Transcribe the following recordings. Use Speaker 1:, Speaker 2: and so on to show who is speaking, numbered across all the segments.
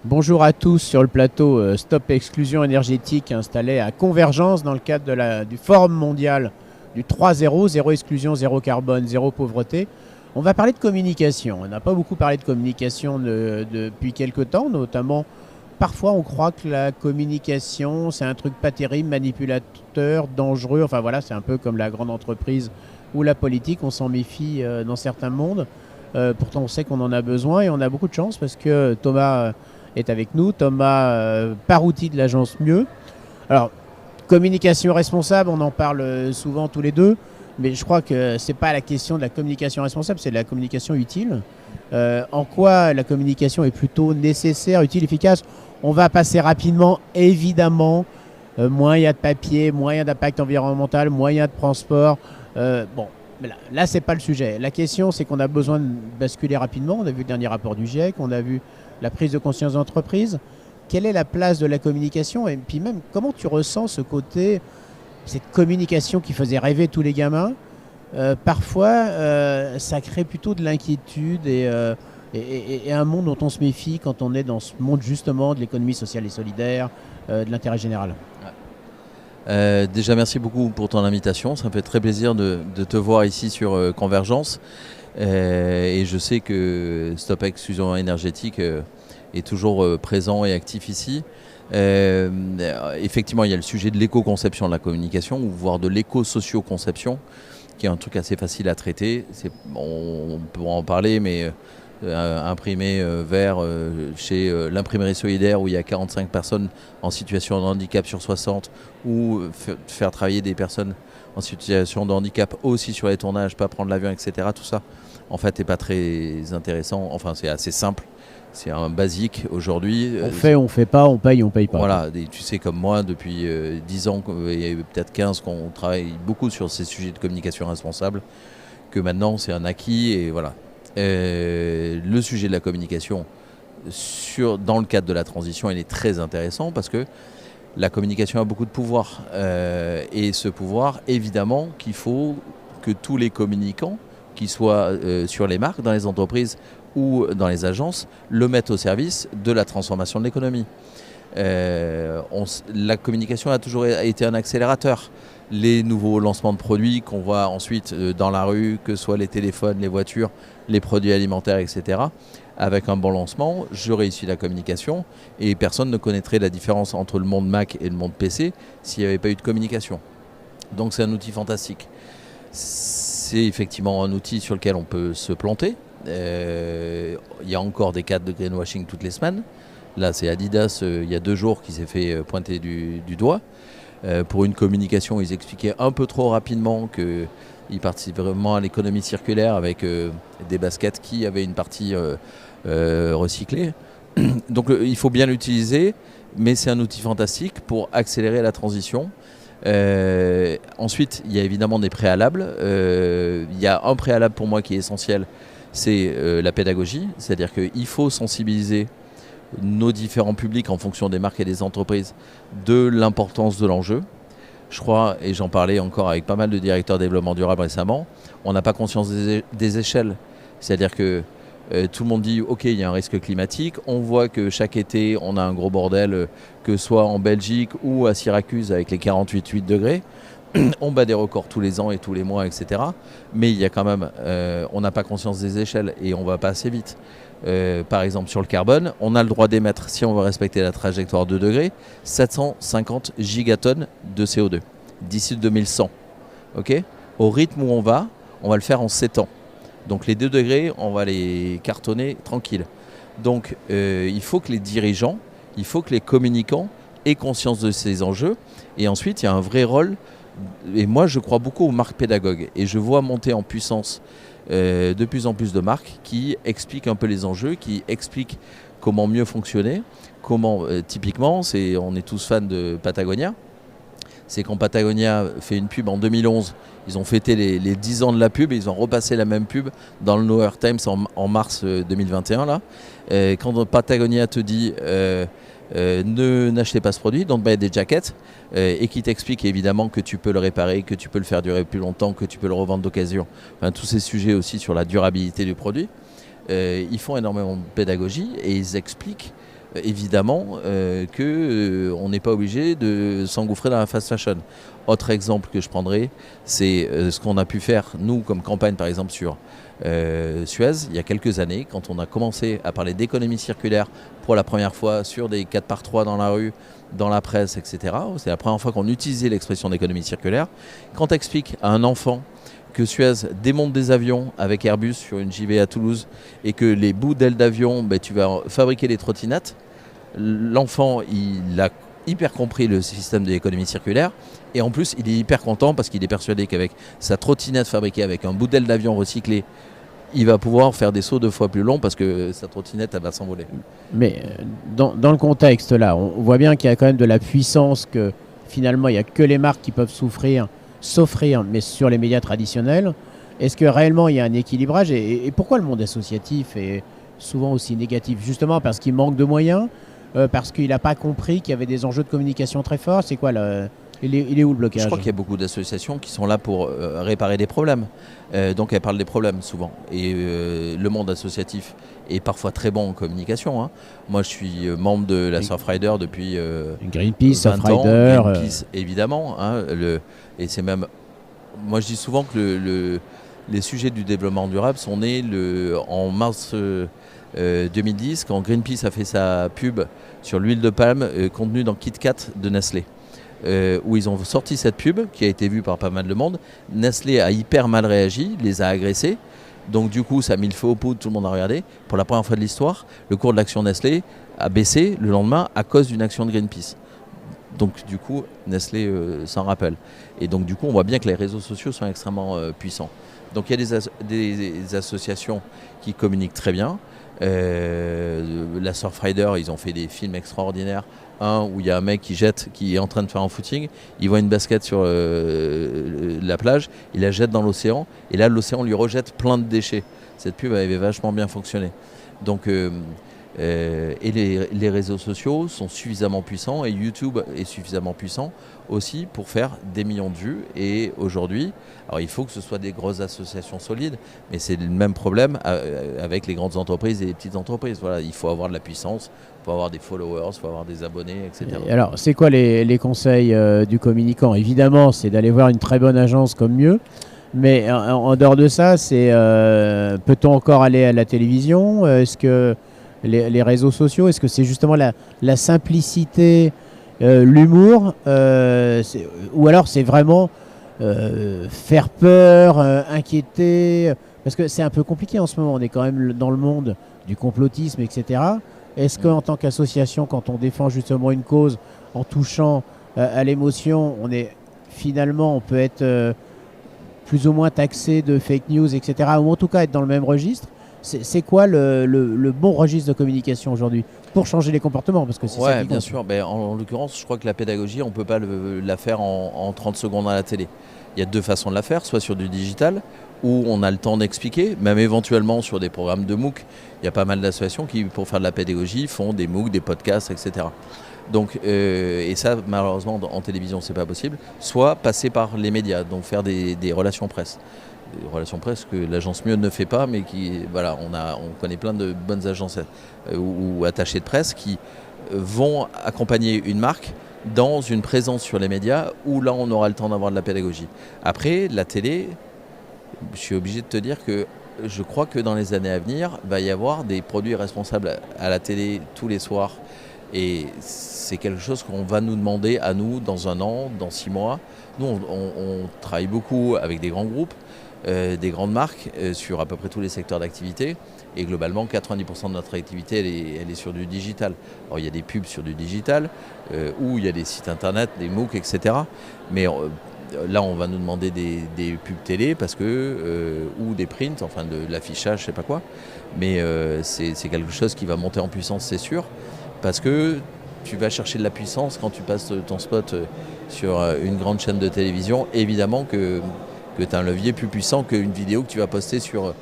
Speaker 1: Bonjour à tous sur le plateau Stop Exclusion énergétique installé à Convergence dans le cadre du Forum mondial du 3-0, zéro exclusion, zéro carbone, zéro pauvreté. On va parler de communication. On n'a pas beaucoup parlé de communication depuis quelques temps, notamment parfois on croit que la communication c'est un truc pas terrible, manipulateur, dangereux. Enfin voilà, c'est un peu comme la grande entreprise ou la politique, on s'en méfie dans certains mondes. Pourtant on sait qu'on en a besoin et on a beaucoup de chance parce que Thomas est avec nous. Thomas Parouti de l'agence Mieux. Alors, communication responsable, on en parle souvent tous les deux, mais je crois que ce n'est pas la question de la communication responsable, c'est de la communication utile. En quoi la communication est plutôt nécessaire, utile, efficace? On va passer rapidement, évidemment. Moins il y a de papier, moins il y a d'impact environnemental, moins il y a de transport. Bon, là c'est pas le sujet. La question, c'est qu'on a besoin de basculer rapidement. On a vu le dernier rapport du GIEC, on a vu la prise de conscience d'entreprise. Quelle est la place de la communication? Et puis même, comment tu ressens ce côté, cette communication qui faisait rêver tous les gamins? Parfois, ça crée plutôt de l'inquiétude et un monde dont on se méfie quand on est dans ce monde justement de l'économie sociale et solidaire, de l'intérêt général.
Speaker 2: Déjà, merci beaucoup pour ton invitation. Ça me fait très plaisir de te voir ici sur Convergence. Et je sais que Stop Exclusion énergétique est toujours présent et actif ici. Effectivement, il y a le sujet de l'éco-conception de la communication, voire de l'éco-socio-conception, qui est un truc assez facile à traiter. On pourra en parler, mais imprimer vert chez l'imprimerie solidaire où il y a 45 personnes en situation de handicap sur 60, ou faire travailler des personnes en situation de handicap aussi sur les tournages, pas prendre l'avion, etc. Tout ça, en fait, n'est pas très intéressant. Enfin, c'est assez simple. C'est un basique aujourd'hui.
Speaker 1: On fait pas, on paye pas.
Speaker 2: Voilà, tu sais comme moi, depuis 10 ans et peut-être 15 qu'on travaille beaucoup sur ces sujets de communication responsable, que maintenant c'est un acquis et voilà. Le sujet de la communication dans le cadre de la transition, il est très intéressant parce que la communication a beaucoup de pouvoir. Et ce pouvoir, évidemment, qu'il faut que tous les communicants, qu'ils soient sur les marques, dans les entreprises ou dans les agences, le mettent au service de la transformation de l'économie. La communication a toujours été un accélérateur. Les nouveaux lancements de produits qu'on voit ensuite dans la rue, que ce soit les téléphones, les voitures, les produits alimentaires, etc. Avec un bon lancement, j'aurais issu la communication et personne ne connaîtrait la différence entre le monde Mac et le monde PC s'il n'y avait pas eu de communication. Donc c'est un outil fantastique. C'est effectivement un outil sur lequel on peut se planter. Il y a encore des cas de greenwashing toutes les semaines. Là, c'est Adidas, il y a 2 jours, qui s'est fait pointer du doigt. Pour une communication, ils expliquaient un peu trop rapidement qu'ils participent vraiment à l'économie circulaire avec des baskets qui avaient une partie recyclée. Donc il faut bien l'utiliser, mais c'est un outil fantastique pour accélérer la transition. Ensuite, il y a évidemment des préalables. Il y a un préalable pour moi qui est essentiel, c'est la pédagogie. C'est-à-dire qu'il faut sensibiliser nos différents publics en fonction des marques et des entreprises de l'importance de l'enjeu. Je crois, et j'en parlais encore avec pas mal de directeurs de développement durable récemment, on n'a pas conscience des échelles. C'est-à-dire que tout le monde dit ok, il y a un risque climatique, on voit que chaque été on a un gros bordel, que ce soit en Belgique ou à Syracuse avec les 48 degrés, on bat des records tous les ans et tous les mois, etc. Mais il y a quand même, on n'a pas conscience des échelles et on va pas assez vite. Par exemple sur le carbone, on a le droit d'émettre, si on veut respecter la trajectoire 2 degrés, 750 gigatonnes de CO2 d'ici 2100. Okay, au rythme où on va le faire en 7 ans. Donc les 2 degrés, on va les cartonner tranquille. Donc il faut que les dirigeants, il faut que les communicants aient conscience de ces enjeux. Et ensuite, il y a un vrai rôle. Et moi, je crois beaucoup aux marques pédagogues. Et je vois monter en puissance de plus en plus de marques qui expliquent un peu les enjeux, qui expliquent comment mieux fonctionner. Typiquement, on est tous fans de Patagonia. C'est quand Patagonia fait une pub en 2011, ils ont fêté les 10 ans de la pub et ils ont repassé la même pub dans le New York Times en mars 2021. Là. Quand Patagonia te dit n'achetez pas ce produit, don't buy des jackets, et qui t'explique évidemment que tu peux le réparer, que tu peux le faire durer plus longtemps, que tu peux le revendre d'occasion. Enfin, tous ces sujets aussi sur la durabilité du produit. Ils font énormément de pédagogie et ils expliquent évidemment qu'on n'est pas obligé de s'engouffrer dans la fast fashion. Autre exemple que je prendrai, c'est ce qu'on a pu faire, nous, comme campagne, par exemple, sur Suez, il y a quelques années, quand on a commencé à parler d'économie circulaire pour la première fois sur des 4x3 dans la rue, dans la presse, etc. C'est la première fois qu'on utilisait l'expression d'économie circulaire. Quand tu expliques à un enfant que Suez démonte des avions avec Airbus sur une JV à Toulouse et que les bouts d'ailes d'avion, tu vas fabriquer des trottinettes, l'enfant, il a hyper compris le système de l'économie circulaire et en plus il est hyper content parce qu'il est persuadé qu'avec sa trottinette fabriquée avec un bout d'aile d'avion recyclé, il va pouvoir faire des sauts 2 fois plus longs parce que sa trottinette elle va s'envoler.
Speaker 1: Mais dans le contexte là, on voit bien qu'il y a quand même de la puissance, que finalement il n'y a que les marques qui peuvent s'offrir, mais sur les médias traditionnels. Est-ce que réellement il y a un équilibrage et pourquoi le monde associatif est souvent aussi négatif? Justement parce qu'il manque de moyens, parce qu'il n'a pas compris qu'il y avait des enjeux de communication très forts. C'est quoi il est où le blocage?
Speaker 2: Je crois qu'il y a beaucoup d'associations qui sont là pour réparer des problèmes. Donc elles parlent des problèmes souvent. Et le monde associatif est parfois très bon en communication. Hein. Moi je suis membre de la Surfrider depuis
Speaker 1: Greenpeace,
Speaker 2: 20 ans.
Speaker 1: Surfrider,
Speaker 2: Greenpeace évidemment. Hein, et c'est même... Moi je dis souvent que les sujets du développement durable sont nés en mars 2010 quand Greenpeace a fait sa pub sur l'huile de palme contenue dans Kit Kat de Nestlé. Où ils ont sorti cette pub qui a été vue par pas mal de monde. Nestlé a hyper mal réagi, les a agressés. Donc du coup, ça a mis le feu aux poudres, tout le monde a regardé. Pour la première fois de l'histoire, le cours de l'action Nestlé a baissé le lendemain à cause d'une action de Greenpeace. Donc du coup, Nestlé s'en rappelle. Et donc du coup, on voit bien que les réseaux sociaux sont extrêmement puissants. Donc il y a des associations qui communiquent très bien. La Surfrider, ils ont fait des films extraordinaires. Un où il y a un mec qui est en train de faire un footing, il voit une basket sur la plage, il la jette dans l'océan, et là l'océan lui rejette plein de déchets. Cette pub avait vachement bien fonctionné. Donc, et les réseaux sociaux sont suffisamment puissants, et YouTube est suffisamment puissant aussi pour faire des millions de vues. Et aujourd'hui, alors il faut que ce soit des grosses associations solides, mais c'est le même problème avec les grandes entreprises et les petites entreprises. Voilà, il faut avoir de la puissance, il faut avoir des followers, il faut avoir des abonnés, etc.
Speaker 1: Et alors, c'est quoi les conseils du communicant? Évidemment, c'est d'aller voir une très bonne agence comme mieux. Mais en dehors de ça, peut-on encore aller à la télévision? Est-ce que les réseaux sociaux, est-ce que c'est justement la simplicité, l'humour, ou alors c'est vraiment faire peur, inquiéter? Parce que c'est un peu compliqué en ce moment. On est quand même dans le monde du complotisme, etc. Est-ce qu'en tant qu'association, quand on défend justement une cause en touchant à l'émotion, on peut être plus ou moins taxé de fake news, etc. Ou en tout cas être dans le même registre? C'est quoi le bon registre de communication aujourd'hui pour changer les comportements? Parce que c'est ça qui
Speaker 2: bien
Speaker 1: compte.
Speaker 2: sûr. En l'occurrence, je crois que la pédagogie, on ne peut pas la faire en 30 secondes à la télé. Il y a 2 façons de la faire, soit sur du digital, où on a le temps d'expliquer, même éventuellement sur des programmes de MOOC. Il y a pas mal d'associations qui, pour faire de la pédagogie, font des MOOC, des podcasts, etc. Donc, et ça, malheureusement, en télévision, c'est pas possible. Soit passer par les médias, donc faire des relations presse. Des relations presse que l'agence Mieux ne fait pas, mais on connaît plein de bonnes agences ou attachés de presse qui vont accompagner une marque dans une présence sur les médias où là, on aura le temps d'avoir de la pédagogie. Après, la télé, je suis obligé de te dire que je crois que dans les années à venir, il va y avoir des produits responsables à la télé tous les soirs. Et c'est quelque chose qu'on va nous demander à nous dans 1 an, dans 6 mois. Nous, on travaille beaucoup avec des grands groupes, des grandes marques sur à peu près tous les secteurs d'activité. Et globalement, 90% de notre activité, elle est sur du digital. Alors, il y a des pubs sur du digital, où il y a des sites internet, des MOOC, etc. Mais là, on va nous demander des pubs télé parce que, ou des prints, enfin de l'affichage, je sais pas quoi. Mais c'est quelque chose qui va monter en puissance, c'est sûr. Parce que tu vas chercher de la puissance quand tu passes ton spot sur une grande chaîne de télévision. Évidemment que tu as un levier plus puissant qu'une vidéo que tu vas poster sur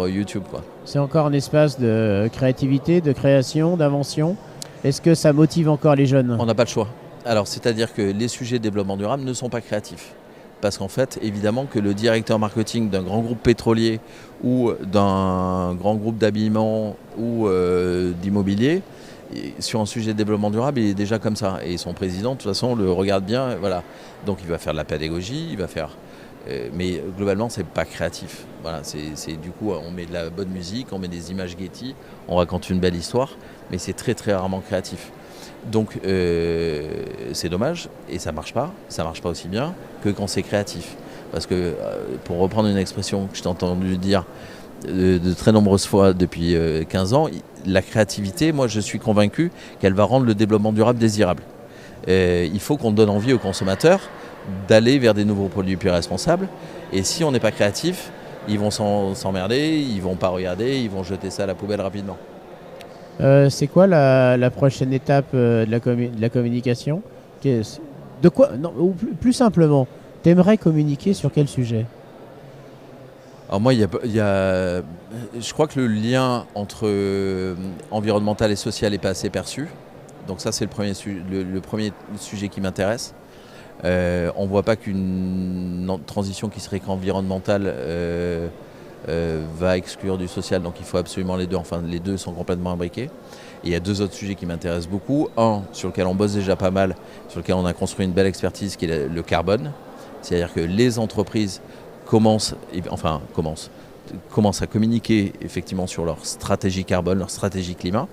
Speaker 2: YouTube, quoi.
Speaker 1: C'est encore un espace de créativité, de création, d'invention. Est-ce que ça motive encore les jeunes?
Speaker 2: On n'a pas le choix. Alors, c'est-à-dire que les sujets de développement durable ne sont pas créatifs. Parce qu'en fait, évidemment que le directeur marketing d'un grand groupe pétrolier ou d'un grand groupe d'habillement ou d'immobilier, sur un sujet de développement durable, il est déjà comme ça. Et son président, de toute façon, le regarde bien. Voilà. Donc il va faire de la pédagogie, il va faire... mais globalement, c'est pas créatif. Voilà, du coup, on met de la bonne musique, on met des images Getty, on raconte une belle histoire, mais c'est très très rarement créatif. Donc c'est dommage, et ça marche pas aussi bien que quand c'est créatif. Parce que, pour reprendre une expression que je t'ai entendu dire de très nombreuses fois depuis 15 ans, la créativité, moi je suis convaincu qu'elle va rendre le développement durable désirable. Il faut qu'on donne envie aux consommateurs d'aller vers des nouveaux produits plus responsables. Et si on n'est pas créatif, ils vont s'emmerder, ils vont pas regarder, ils vont jeter ça à la poubelle rapidement.
Speaker 1: C'est quoi la prochaine étape de la communication? De quoi, non, ou plus simplement, t'aimerais communiquer sur quel sujet?
Speaker 2: Alors moi, je crois que le lien entre environnemental et social n'est pas assez perçu. Donc ça, c'est le premier sujet qui m'intéresse. On ne voit pas qu'une transition qui serait qu'environnementale va exclure du social, donc il faut absolument les deux. Enfin, les deux sont complètement imbriqués. Et il y a deux autres sujets qui m'intéressent beaucoup. Un, sur lequel on bosse déjà pas mal, sur lequel on a construit une belle expertise, qui est le carbone. C'est-à-dire que les entreprises commencent à communiquer effectivement sur leur stratégie carbone, leur stratégie climat.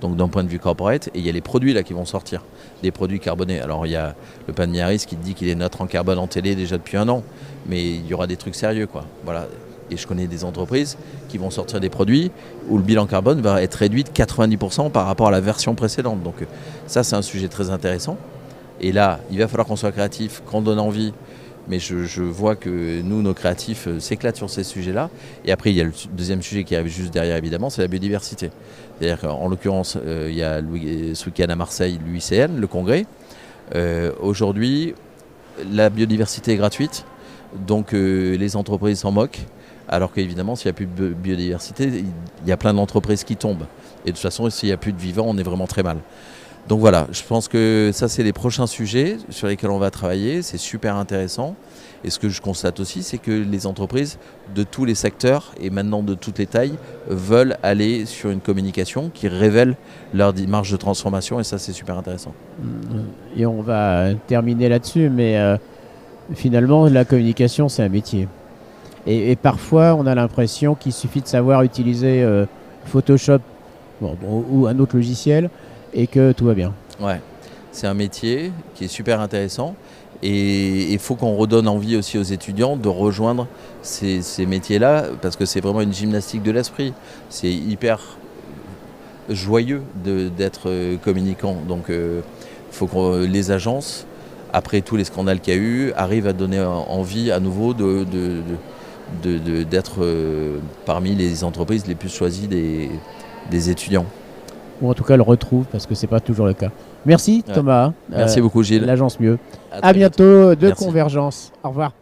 Speaker 2: Donc d'un point de vue corporate, et il y a les produits là qui vont sortir, des produits carbonés. Alors il y a le pain de Miaris qui dit qu'il est neutre en carbone en télé déjà depuis 1 an, mais il y aura des trucs sérieux, quoi. Voilà. Et je connais des entreprises qui vont sortir des produits où le bilan carbone va être réduit de 90% par rapport à la version précédente. Donc ça, c'est un sujet très intéressant. Et là, il va falloir qu'on soit créatif, qu'on donne envie. Mais je vois que nous, nos créatifs, s'éclatent sur ces sujets-là. Et après, il y a le deuxième sujet qui arrive juste derrière, évidemment, c'est la biodiversité. C'est-à-dire qu'en l'occurrence, il y a ce week-end à Marseille, l'UICN, le congrès. Aujourd'hui, la biodiversité est gratuite, donc les entreprises s'en moquent. Alors qu'évidemment, s'il n'y a plus de biodiversité, il y a plein d'entreprises qui tombent. Et de toute façon, s'il n'y a plus de vivants, on est vraiment très mal. Donc voilà, je pense que ça, c'est les prochains sujets sur lesquels on va travailler. C'est super intéressant. Et ce que je constate aussi, c'est que les entreprises de tous les secteurs et maintenant de toutes les tailles veulent aller sur une communication qui révèle leur marge de transformation. Et ça, c'est super intéressant.
Speaker 1: Et on va terminer là-dessus, mais finalement, la communication, c'est un métier. Et parfois, on a l'impression qu'il suffit de savoir utiliser Photoshop ou un autre logiciel et que tout va bien.
Speaker 2: Ouais, c'est un métier qui est super intéressant et il faut qu'on redonne envie aussi aux étudiants de rejoindre ces métiers-là parce que c'est vraiment une gymnastique de l'esprit. C'est hyper joyeux d'être communicant. Donc il faut que les agences, après tous les scandales qu'il y a eu, arrivent à donner envie à nouveau d'être parmi les entreprises les plus choisies des étudiants.
Speaker 1: Ou en tout cas le retrouve parce que c'est pas toujours le cas. Merci Thomas.
Speaker 2: Merci beaucoup Gilles.
Speaker 1: L'agence Mieux.
Speaker 2: À bientôt
Speaker 1: de
Speaker 2: Merci.
Speaker 1: Convergence. Au revoir.